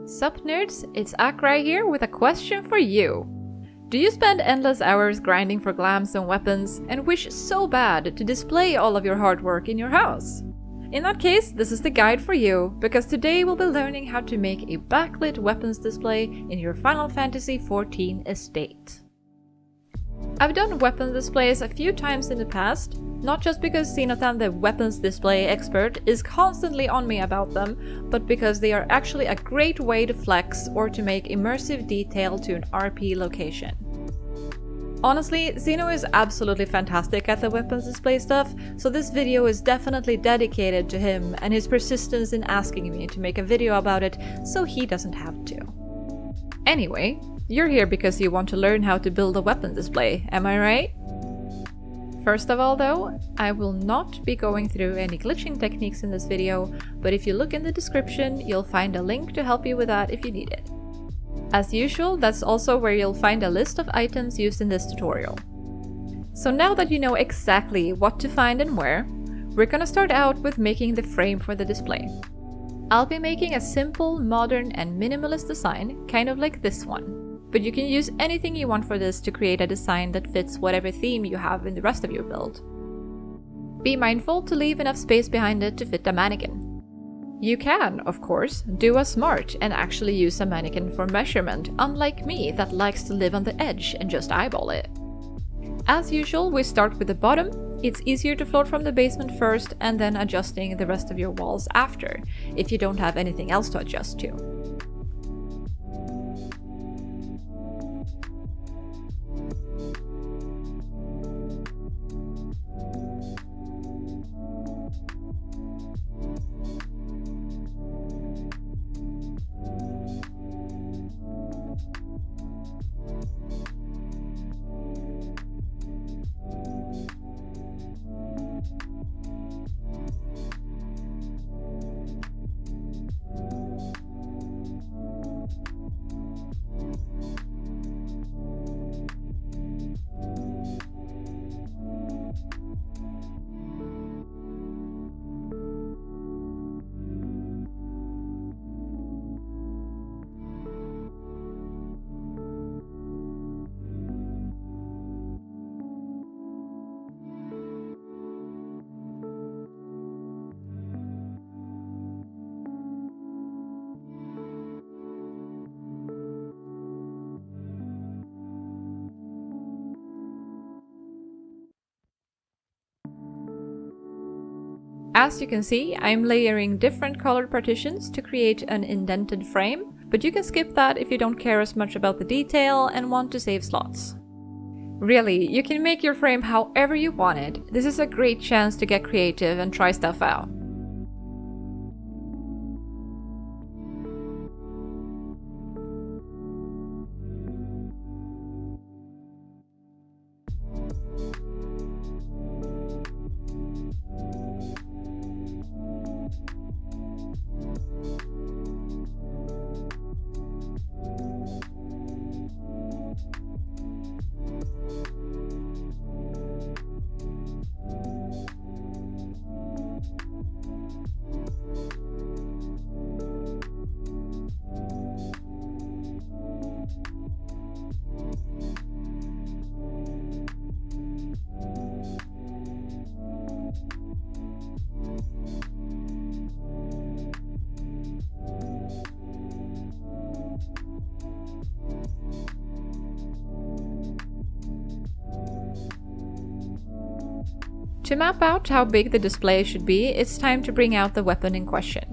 Sup nerds, it's Akrai here with a question for you. Do you spend endless hours grinding for glams and weapons and wish so bad to display all of your hard work in your house? In that case, this is the guide for you, because today we'll be learning how to make a backlit weapons display in your Final Fantasy XIV estate. I've done weapon displays a few times in the past, not just because Zenothan, the weapons display expert, is constantly on me about them, but because they are actually a great way to flex or to make immersive detail to an RP location. Honestly, Zeno is absolutely fantastic at the weapons display stuff, so this video is definitely dedicated to him and his persistence in asking me to make a video about it so he doesn't have to. Anyway, you're here because you want to learn how to build a weapon display, am I right? First of all though, I will not be going through any glitching techniques in this video, but if you look in the description, you'll find a link to help you with that if you need it. As usual, that's also where you'll find a list of items used in this tutorial. So now that you know exactly what to find and where, we're gonna start out with making the frame for the display. I'll be making a simple, modern and minimalist design, kind of like this one. But you can use anything you want for this to create a design that fits whatever theme you have in the rest of your build. Be mindful to leave enough space behind it to fit a mannequin. You can, of course, do a smart and actually use a mannequin for measurement, unlike me that likes to live on the edge and just eyeball it. As usual, we start with the bottom. It's easier to float from the basement first and then adjusting the rest of your walls after, if you don't have anything else to adjust to. As you can see, I'm layering different colored partitions to create an indented frame, but you can skip that if you don't care as much about the detail and want to save slots. Really, you can make your frame however you want it. This is a great chance to get creative and try stuff out. To map out how big the display should be, it's time to bring out the weapon in question.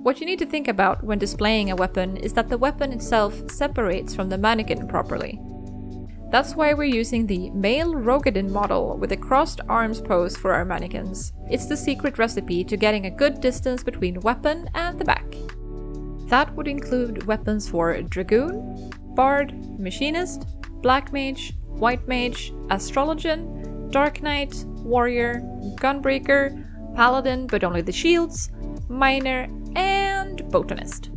What you need to think about when displaying a weapon is that the weapon itself separates from the mannequin properly. That's why we're using the male Rogadin model with a crossed arms pose for our mannequins. It's the secret recipe to getting a good distance between weapon and the back. That would include weapons for Dragoon, Bard, Machinist, Black Mage, White Mage, Astrologian, Dark Knight, Warrior, Gunbreaker, Paladin but only the shields, Miner, and Botanist.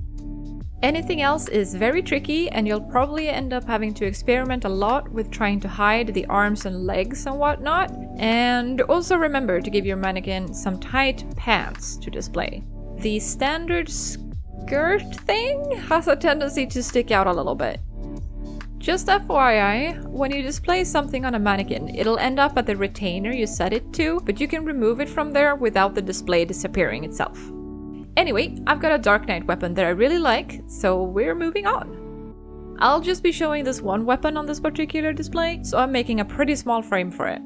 Anything else is very tricky, and you'll probably end up having to experiment a lot with trying to hide the arms and legs and whatnot. And also remember to give your mannequin some tight pants to display. The standard skirt thing has a tendency to stick out a little bit. Just FYI, when you display something on a mannequin, it'll end up at the retainer you set it to, but you can remove it from there without the display disappearing itself. Anyway, I've got a Dark Knight weapon that I really like, so we're moving on. I'll just be showing this one weapon on this particular display, so I'm making a pretty small frame for it.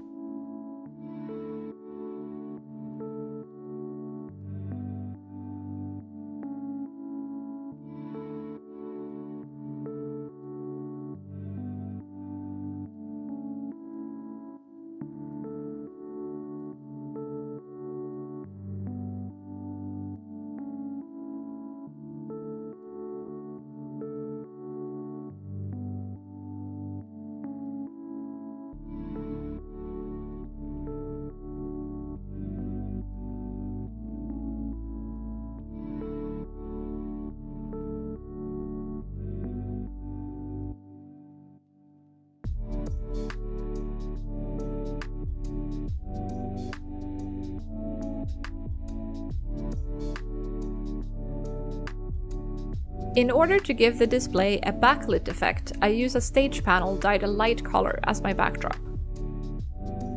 In order to give the display a backlit effect, I use a stage panel dyed a light color as my backdrop.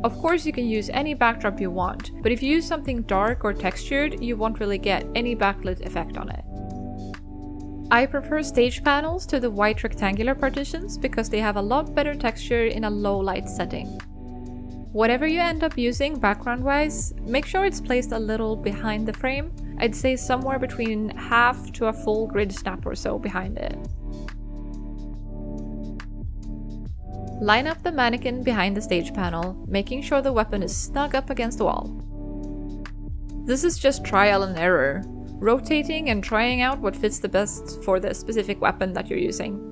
Of course, you can use any backdrop you want, but if you use something dark or textured, you won't really get any backlit effect on it. I prefer stage panels to the white rectangular partitions because they have a lot better texture in a low light setting. Whatever you end up using background-wise, make sure it's placed a little behind the frame. I'd say somewhere between half to a full grid snap or so behind it. Line up the mannequin behind the stage panel, making sure the weapon is snug up against the wall. This is just trial and error, rotating and trying out what fits the best for the specific weapon that you're using.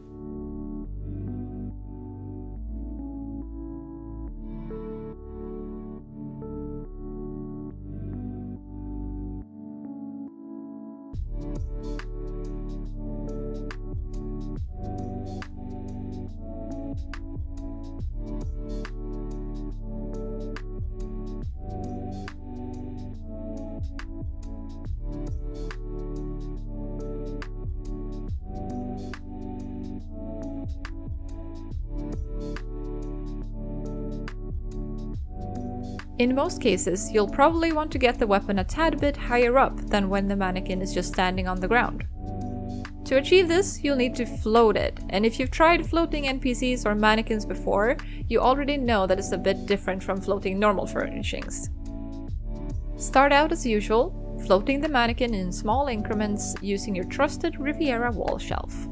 In most cases, you'll probably want to get the weapon a tad bit higher up than when the mannequin is just standing on the ground. To achieve this, you'll need to float it, and if you've tried floating NPCs or mannequins before, you already know that it's a bit different from floating normal furnishings. Start out as usual, floating the mannequin in small increments using your trusted Riviera wall shelf.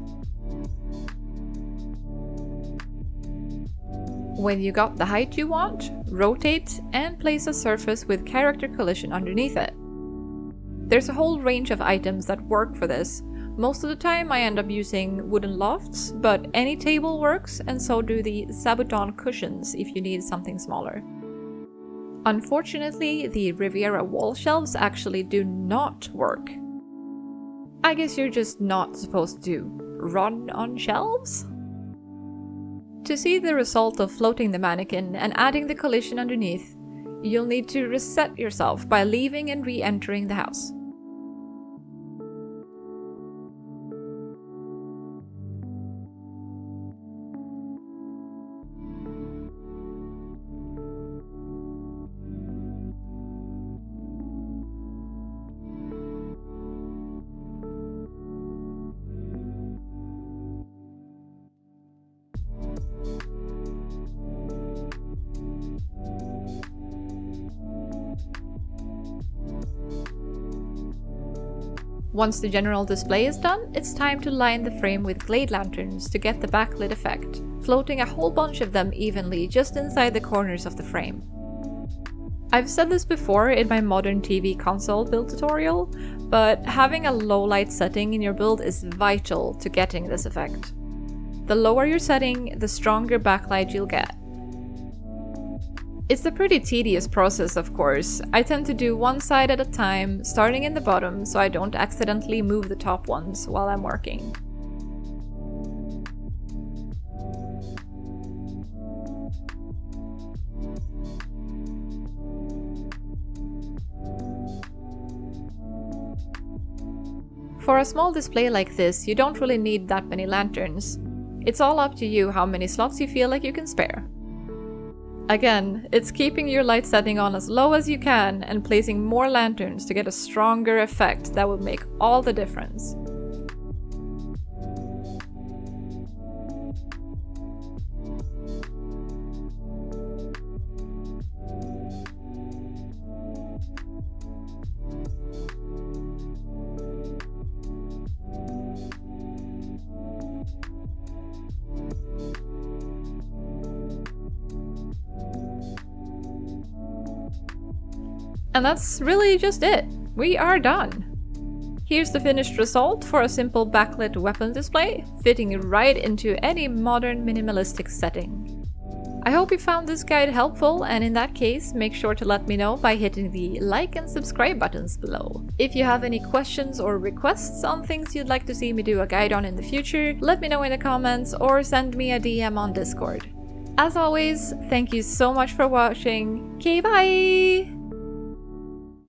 When you got the height you want, rotate and place a surface with character collision underneath it. There's a whole range of items that work for this. Most of the time I end up using wooden lofts, but any table works, and so do the Sabuton cushions if you need something smaller. Unfortunately, the Riviera wall shelves actually do not work. I guess you're just not supposed to run on shelves? To see the result of floating the mannequin and adding the collision underneath, you'll need to reset yourself by leaving and re-entering the house. Once the general display is done, it's time to line the frame with Glade Lanterns to get the backlit effect, floating a whole bunch of them evenly just inside the corners of the frame. I've said this before in my modern TV console build tutorial, but having a low light setting in your build is vital to getting this effect. The lower your setting, the stronger backlight you'll get. It's a pretty tedious process, of course. I tend to do one side at a time, starting in the bottom so I don't accidentally move the top ones while I'm working. For a small display like this, you don't really need that many lanterns. It's all up to you how many slots you feel like you can spare. Again, it's keeping your light setting on as low as you can and placing more lanterns to get a stronger effect that will make all the difference. And that's really just it. We are done. Here's the finished result for a simple backlit weapon display, fitting right into any modern minimalistic setting. I hope you found this guide helpful, and in that case, make sure to let me know by hitting the like and subscribe buttons below. If you have any questions or requests on things you'd like to see me do a guide on in the future, let me know in the comments or send me a DM on Discord. As always, thank you so much for watching. Okay, bye!